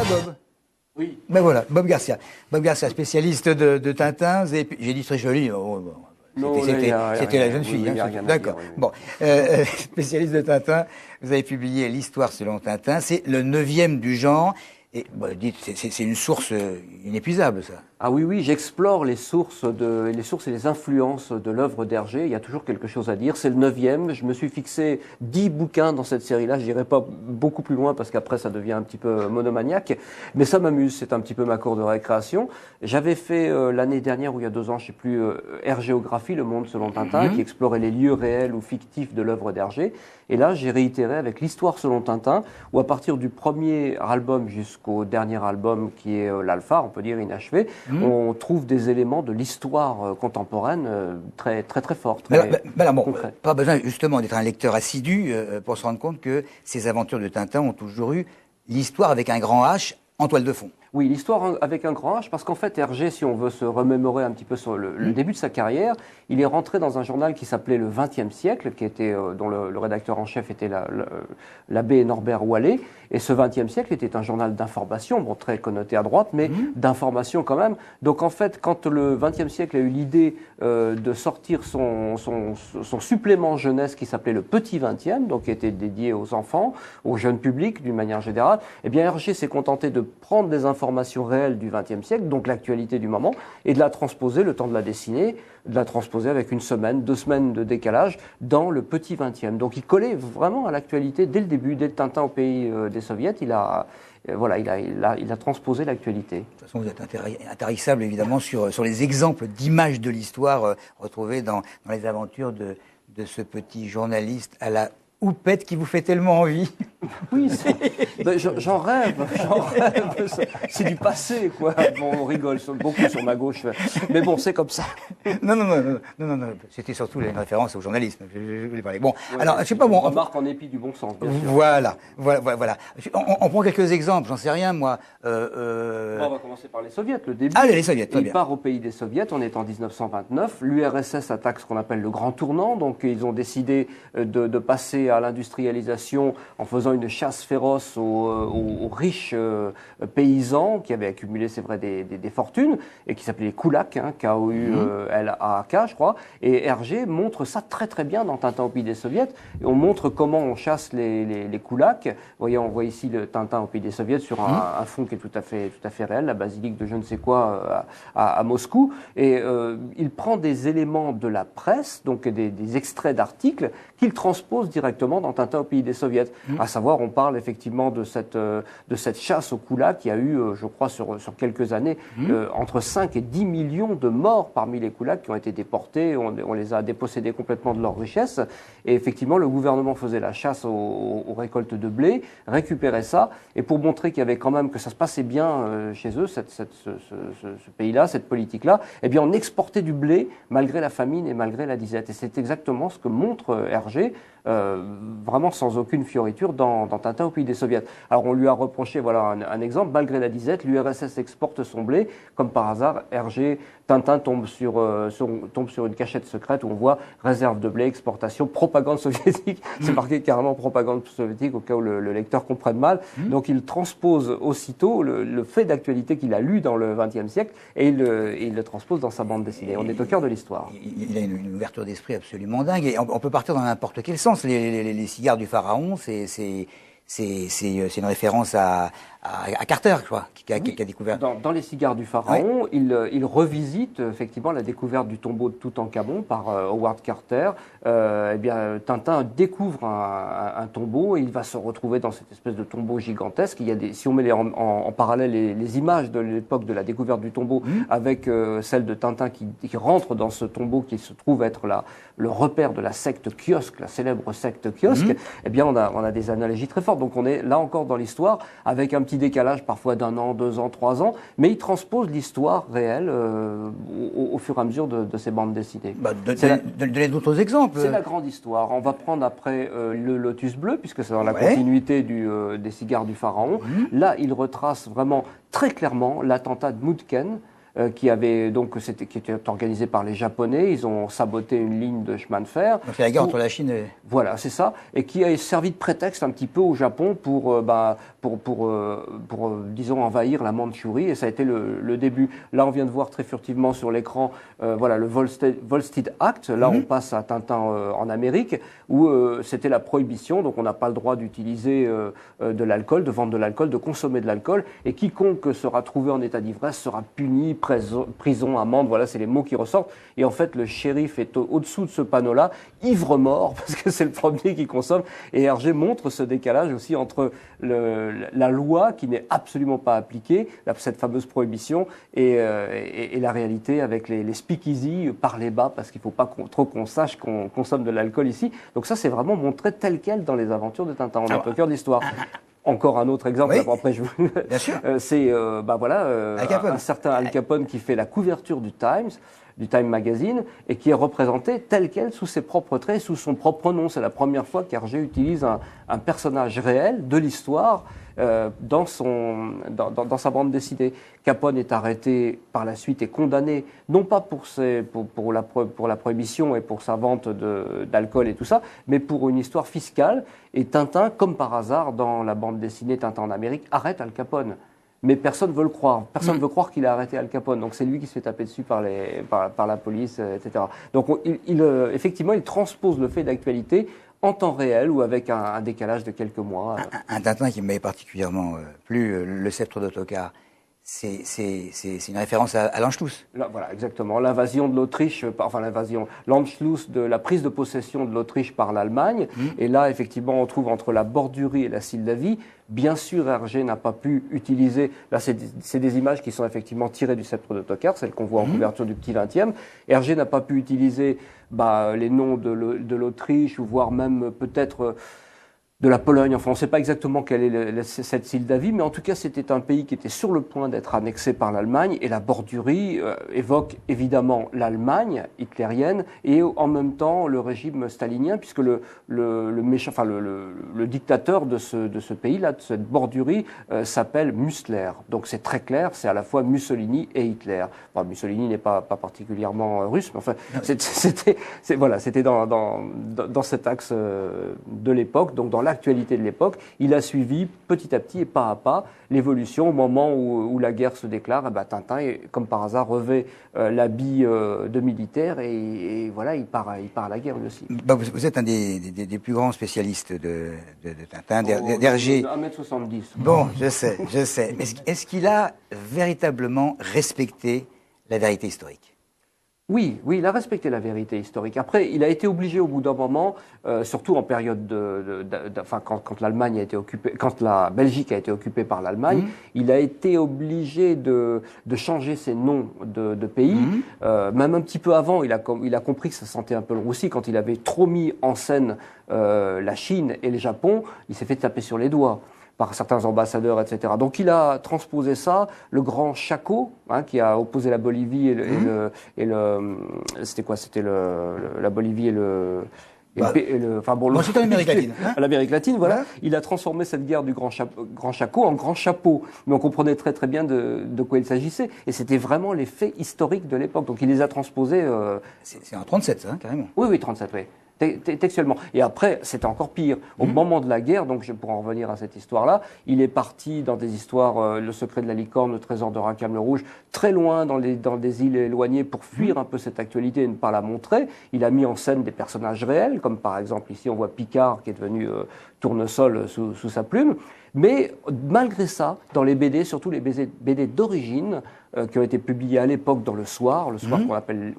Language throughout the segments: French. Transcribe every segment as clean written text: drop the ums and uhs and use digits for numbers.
Bob. Oui. Ben voilà, Bob Garcia. Bob Garcia, spécialiste de Tintin. J'ai dit très joli. C'était la jeune fille. D'accord. Bon, spécialiste de Tintin. Vous avez publié l'Histoire selon Tintin. C'est le 9e du genre. Et dites, c'est une source inépuisable, ça. Ah oui, oui, j'explore les sources et les influences de l'œuvre d'Hergé. Il y a toujours quelque chose à dire. C'est le 9e. Je me suis fixé 10 bouquins dans cette série-là. Je n'irai pas beaucoup plus loin parce qu'après ça devient un petit peu monomaniaque. Mais ça m'amuse. C'est un petit peu ma cour de récréation. J'avais fait l'année dernière ou il y a 2 ans, je sais plus, Hergéographie, le monde selon Tintin, qui explorait les lieux réels ou fictifs de l'œuvre d'Hergé. Et là, j'ai réitéré avec l'Histoire selon Tintin, où à partir du premier album jusqu'au dernier album, qui est l'Alpha, on peut dire inachevé, on trouve des éléments de l'histoire contemporaine très, très, très forts. Pas besoin justement d'être un lecteur assidu pour se rendre compte que ces aventures de Tintin ont toujours eu l'histoire avec un grand H en toile de fond. Oui, l'histoire avec un grand H, parce qu'en fait, Hergé, si on veut se remémorer un petit peu sur le début de sa carrière, il est rentré dans un journal qui s'appelait Le XXe siècle, qui était, dont le rédacteur en chef était l'abbé Norbert Wallet. Et ce XXe siècle était un journal d'information, bon, très connoté à droite, mais d'information quand même. Donc en fait, quand le XXe siècle a eu l'idée de sortir son supplément jeunesse qui s'appelait le Petit XXe, donc qui était dédié aux enfants, au jeune public d'une manière générale, eh bien Hergé s'est contenté de prendre des informations réelles du XXe siècle, donc l'actualité du moment, et de la transposer, le temps de la dessiner, de la transposer avec 1 semaine, 2 semaines de décalage dans le Petit XXe. Donc il collait vraiment à l'actualité dès le début, dès le Tintin au pays des Soviets, il a transposé l'actualité. De toute façon, vous êtes intarissable évidemment sur les exemples d'images de l'histoire retrouvées dans les aventures de ce petit journaliste à la houppette qui vous fait tellement envie. Oui, j'en rêve. C'est du passé, quoi. Bon, on rigole beaucoup sur ma gauche, mais bon, c'est comme ça. Non. C'était surtout une référence au journalisme. Je voulais parler. Bon, ouais, alors, je sais pas, bon. On remarque en épit du bon sens, bien sûr. Voilà. On prend quelques exemples, j'en sais rien, moi. On va commencer par les Soviets, le début. Allez, les Soviets, Il part au pays des Soviets, on est en 1929. L'URSS attaque ce qu'on appelle le grand tournant, donc ils ont décidé de passer à l'industrialisation en faisant une chasse féroce aux riches paysans qui avaient accumulé, c'est vrai, des fortunes et qui s'appelaient les koulaks, K-O-U-L-A-K, je crois. Et Hergé montre ça très très bien dans Tintin au pays des Soviets. Et on montre comment on chasse les koulaks. Vous voyez, on voit ici le Tintin au pays des Soviets sur un fond qui est tout à fait réel, la basilique de je ne sais quoi à Moscou. Et il prend des éléments de la presse, donc des extraits d'articles, qu'il transpose directement dans Tintin au pays des Soviets. À savoir, on parle effectivement de cette chasse au koulak qui a eu, je crois, sur quelques années, entre 5 et 10 millions de morts parmi les koulaks qui ont été déportés. On les a dépossédés complètement de leur richesse. Et effectivement, le gouvernement faisait la chasse aux récoltes de blé, récupérait ça. Et pour montrer qu'il y avait quand même, que ça se passait bien chez eux, ce pays-là, cette politique-là, eh bien, on exportait du blé malgré la famine et malgré la disette. Et c'est exactement ce que montre Hergé, vraiment sans aucune fioriture dans Tintin au pays des Soviets. Alors on lui a reproché, voilà un exemple, malgré la disette, l'URSS exporte son blé, comme par hasard, Hergé, Tintin tombe sur une cachette secrète où on voit réserve de blé, exportation, propagande soviétique, c'est marqué carrément propagande soviétique au cas où le lecteur comprenne mal. Donc il transpose aussitôt le fait d'actualité qu'il a lu dans le XXe siècle et il le transpose dans sa bande dessinée. On est au cœur de l'histoire. Il a une ouverture d'esprit absolument dingue et on peut partir dans n'importe quel sens. Les cigares du pharaon, c'est une référence à Carter, je crois, qui a découvert. Dans les cigares du pharaon, il revisite effectivement la découverte du tombeau de Toutankhamon par Howard Carter. Eh bien, Tintin découvre un tombeau et il va se retrouver dans cette espèce de tombeau gigantesque. Il y a si on met en parallèle les images de l'époque de la découverte du tombeau avec celle de Tintin qui rentre dans ce tombeau qui se trouve être le repère de la secte Kiosque, la célèbre secte Kiosque, eh bien, on a des analogies très fortes. Donc, on est là encore dans l'histoire avec un petit décalage parfois d'1 an, 2 ans, 3 ans, mais il transpose l'histoire réelle au fur et à mesure de ces bandes dessinées. Donnez d'autres exemples. C'est la grande histoire. On va prendre après le Lotus bleu, puisque c'est dans la continuité des cigares du pharaon. Là, il retrace vraiment très clairement l'attentat de Moudken, qui était organisée par les Japonais. Ils ont saboté une ligne de chemin de fer. Donc c'est la guerre entre la Chine et... Voilà, c'est ça, et qui a servi de prétexte un petit peu au Japon pour disons, envahir la Mandchourie, et ça a été le début. Là, on vient de voir très furtivement sur l'écran, voilà, le Volstead Act. Là, on passe à Tintin en Amérique, où c'était la prohibition, donc on n'a pas le droit d'utiliser de l'alcool, de vendre de l'alcool, de consommer de l'alcool, et quiconque sera trouvé en état d'ivresse sera puni, prison, amende, voilà, c'est les mots qui ressortent. Et en fait, le shérif est au-dessous de ce panneau-là, ivre-mort, parce que c'est le premier qui consomme. Et Hergé montre ce décalage aussi entre la loi qui n'est absolument pas appliquée, cette fameuse prohibition, et la réalité avec les speakeasy par les bas, parce qu'il ne faut pas trop qu'on sache qu'on consomme de l'alcool ici. Donc ça, c'est vraiment montré tel quel dans les aventures de Tintin. On est au cœur de l'histoire. Encore un autre exemple, oui, après je vous... Bien sûr. C'est un certain Al Capone qui fait la couverture du Time Magazine, et qui est représenté tel quel, sous ses propres traits, sous son propre nom. C'est la première fois qu'Hergé utilise un personnage réel de l'histoire dans sa bande dessinée. Capone est arrêté par la suite et condamné, non pas pour la prohibition et pour sa vente d'alcool et tout ça, mais pour une histoire fiscale. Et Tintin, comme par hasard, dans la bande dessinée Tintin en Amérique, arrête Al Capone. Mais personne ne veut le croire. Personne ne veut croire qu'il a arrêté Al Capone. Donc c'est lui qui se fait taper dessus par la police, etc. Donc effectivement, il transpose le fait d'actualité en temps réel ou avec un décalage de quelques mois. Un Tintin qui m'avait particulièrement plu, Le Sceptre d'Ottokar. C'est une référence à l'Anschluss. Voilà, exactement. L'invasion de l'Autriche, l'Anschluss, de la prise de possession de l'Autriche par l'Allemagne. Et là, effectivement, on trouve entre la Bordurie et la Sildavie. Bien sûr, Hergé n'a pas pu utiliser... Là, c'est des images qui sont effectivement tirées du Sceptre d'Ottokar, celles qu'on voit en couverture du Petit 20e. Hergé n'a pas pu utiliser les noms de l'Autriche, ou voire même peut-être... de la Pologne. Enfin, on ne sait pas exactement quelle est cette Sildavie, mais en tout cas, c'était un pays qui était sur le point d'être annexé par l'Allemagne, et la Bordurie évoque évidemment l'Allemagne hitlérienne et en même temps le régime stalinien, puisque le dictateur de ce pays-là, de cette Bordurie, s'appelle Müstler. Donc c'est très clair, c'est à la fois Mussolini et Hitler. Bon, Mussolini n'est pas particulièrement russe, mais enfin, c'était dans cet axe de l'époque, donc dans l'actualité de l'époque. Il a suivi petit à petit et pas à pas l'évolution. Au moment où la guerre se déclare, Tintin, comme par hasard, revêt l'habit de militaire et voilà, il part à la guerre lui aussi. Vous êtes un des plus grands spécialistes de Tintin, d'Hergé. 1m70. Bon, je sais. Mais est-ce qu'il a véritablement respecté la vérité historique ? Oui, il a respecté la vérité historique. Après, il a été obligé au bout d'un moment, surtout en période quand l'Allemagne a été occupée, quand la Belgique a été occupée par l'Allemagne, il a été obligé de changer ses noms de pays. Même un petit peu avant, il a compris que ça sentait un peu le roussi quand il avait trop mis en scène la Chine et le Japon. Il s'est fait taper sur les doigts par certains ambassadeurs, etc. Donc il a transposé ça. Le grand Chaco, qui a opposé la Bolivie c'était quoi ? C'était la Bolivie et le... c'était l'Amérique latine. L'Amérique latine, voilà. Ouais. Il a transformé cette guerre du grand Chaco en grand chapeau. Mais on comprenait très très bien de quoi il s'agissait. Et c'était vraiment les faits historiques de l'époque. Donc il les a transposés... C'est en 37, ça, carrément. Oui, 37, oui. Textuellement. Et après, c'était encore pire. Au moment de la guerre, donc pour en revenir à cette histoire-là, il est parti dans des histoires, Le secret de la licorne, Le trésor de Rackham le Rouge, très loin dans des îles éloignées pour fuir un peu cette actualité et ne pas la montrer. Il a mis en scène des personnages réels, comme par exemple ici on voit Picard qui est devenu tournesol sous sa plume. Mais malgré ça, dans les BD, surtout les BD d'origine, qui ont été publiés à l'époque dans Le Soir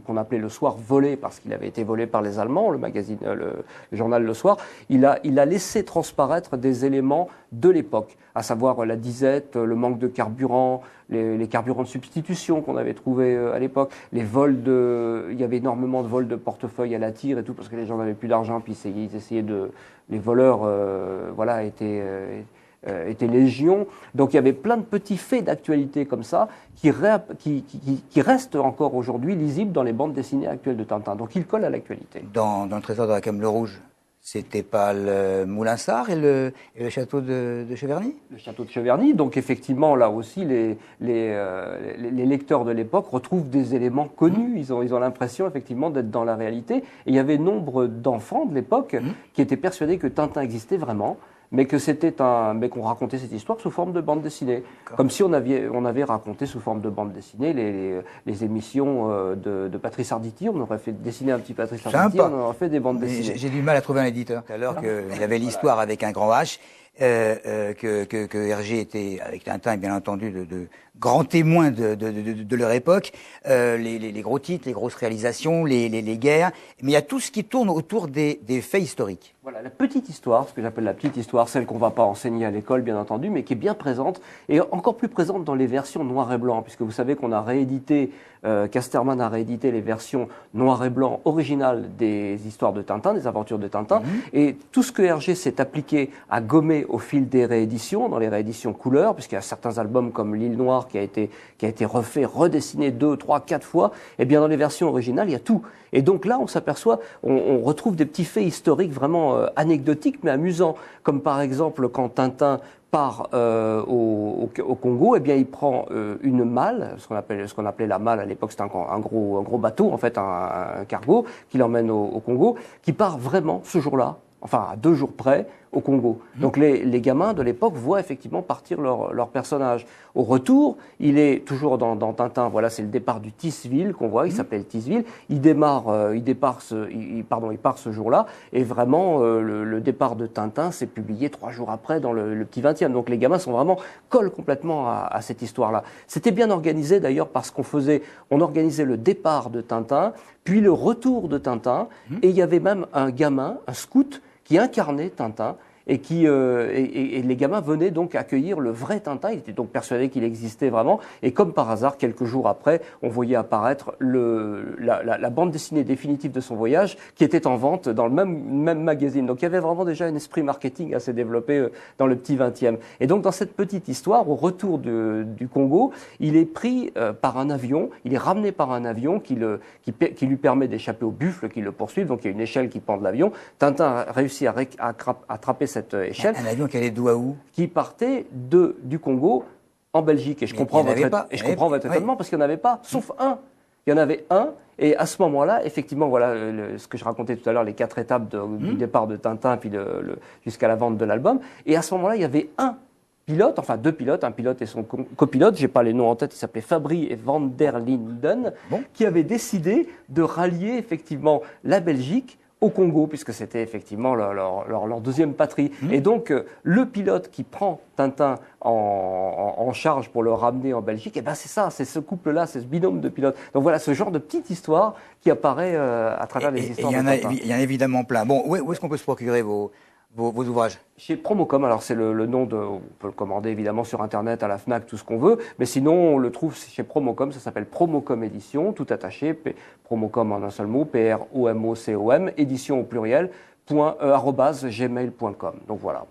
qu'on appelait Le Soir volé parce qu'il avait été volé par les Allemands, le magazine, le journal Le Soir, il a laissé transparaître des éléments de l'époque, à savoir la disette, le manque de carburant, les carburants de substitution qu'on avait trouvés à l'époque, il y avait énormément de vols de portefeuilles à la tire et tout parce que les gens n'avaient plus d'argent, puis ils essayaient les voleurs, étaient légion. Donc il y avait plein de petits faits d'actualité comme ça qui restent encore aujourd'hui lisibles dans les bandes dessinées actuelles de Tintin. Donc il colle à l'actualité. Dans Le trésor de Rackham le Rouge, C'était pas le Moulinsart et le château de Cheverny? Le château de Cheverny. Donc effectivement, là aussi, les lecteurs de l'époque retrouvent des éléments connus. Ils ont l'impression effectivement d'être dans la réalité. Et il y avait nombre d'enfants de l'époque qui étaient persuadés que Tintin existait vraiment, mais qu'on racontait cette histoire sous forme de bande dessinée. Comme si on avait raconté sous forme de bande dessinée les émissions de Patrice Arditi. On aurait fait dessiner un petit Patrice Arditi, on aurait fait des bandes dessinées. J'ai du mal à trouver un éditeur. Alors qu'il y avait l'histoire avec un grand H, que Hergé était, avec Tintin, bien entendu, de grands témoins de leur époque, les gros titres, les grosses réalisations, les guerres, mais il y a tout ce qui tourne autour des faits historiques. Voilà, la petite histoire, ce que j'appelle la petite histoire, celle qu'on ne va pas enseigner à l'école, bien entendu, mais qui est bien présente, et encore plus présente dans les versions noir et blanc, puisque vous savez qu'on a réédité, Casterman a réédité les versions noir et blanc originales des histoires de Tintin, des aventures de Tintin, et tout ce que Hergé s'est appliqué à gommer au fil des rééditions, dans les rééditions couleurs, puisqu'il y a certains albums comme L'Île Noire qui a été refait, redessiné 2, 3, 4 fois, et bien dans les versions originales, il y a tout. Et donc là, on s'aperçoit, on retrouve des petits faits historiques vraiment anecdotiques, mais amusants, comme par exemple quand Tintin part au Congo, eh bien il prend une malle, ce qu'on appelait la malle à l'époque, c'était un gros bateau, en fait, un cargo, qui l'emmène au Congo, qui part vraiment ce jour-là, enfin à 2 jours près, au Congo. Donc les gamins de l'époque voient effectivement partir leur personnage. Au retour, il est toujours dans Tintin, voilà, c'est le départ du Tisville qu'on voit, il s'appelle Tisville. Il part ce jour-là, et vraiment le départ de Tintin s'est publié 3 jours après dans le petit 20e. Donc les gamins collent complètement à cette histoire-là. C'était bien organisé d'ailleurs parce on organisait le départ de Tintin, puis le retour de Tintin, et il y avait même un gamin, un scout, qui incarnait Tintin et les gamins venaient donc accueillir le vrai Tintin. Ils étaient donc persuadés qu'il existait vraiment. Et comme par hasard, quelques jours après, on voyait apparaître la bande dessinée définitive de son voyage qui était en vente dans le même magazine. Donc il y avait vraiment déjà un esprit marketing assez développé dans le petit 20e. Et donc dans cette petite histoire, au retour du Congo, il est pris par un avion, il est ramené par un avion qui lui permet d'échapper aux buffles qui le poursuivent. Donc il y a une échelle qui pend de l'avion. Tintin a réussi à attraper cette échelle. Un avion qui allait d'où à où? Qui partait du Congo en Belgique. Et je comprends votre étonnement parce qu'il n'y en avait pas, sauf un. Il y en avait un. Et à ce moment-là, effectivement, voilà ce que je racontais tout à l'heure, les 4 étapes du départ de Tintin puis jusqu'à la vente de l'album. Et à ce moment-là, il y avait un pilote, enfin 2 pilotes, un pilote et son copilote, j'ai pas les noms en tête, ils s'appelaient Fabry et Van der Linden, qui avaient décidé de rallier effectivement la Belgique au Congo, puisque c'était effectivement leur deuxième patrie. Et donc, le pilote qui prend Tintin en charge pour le ramener en Belgique, et ben c'est ça, c'est ce couple-là, c'est ce binôme de pilotes. Donc voilà, ce genre de petite histoire qui apparaît à travers les histoires de Tintin. Il y en a évidemment plein. Bon, où est-ce qu'on peut se procurer vos ouvrages? Chez Promocom, alors c'est le nom on peut le commander évidemment sur Internet, à la FNAC, tout ce qu'on veut, mais sinon on le trouve chez Promocom, ça s'appelle Promocom Édition, tout attaché, Promocom en un seul mot, PROMOCOM, édition au pluriel, .gmail.com. Donc voilà.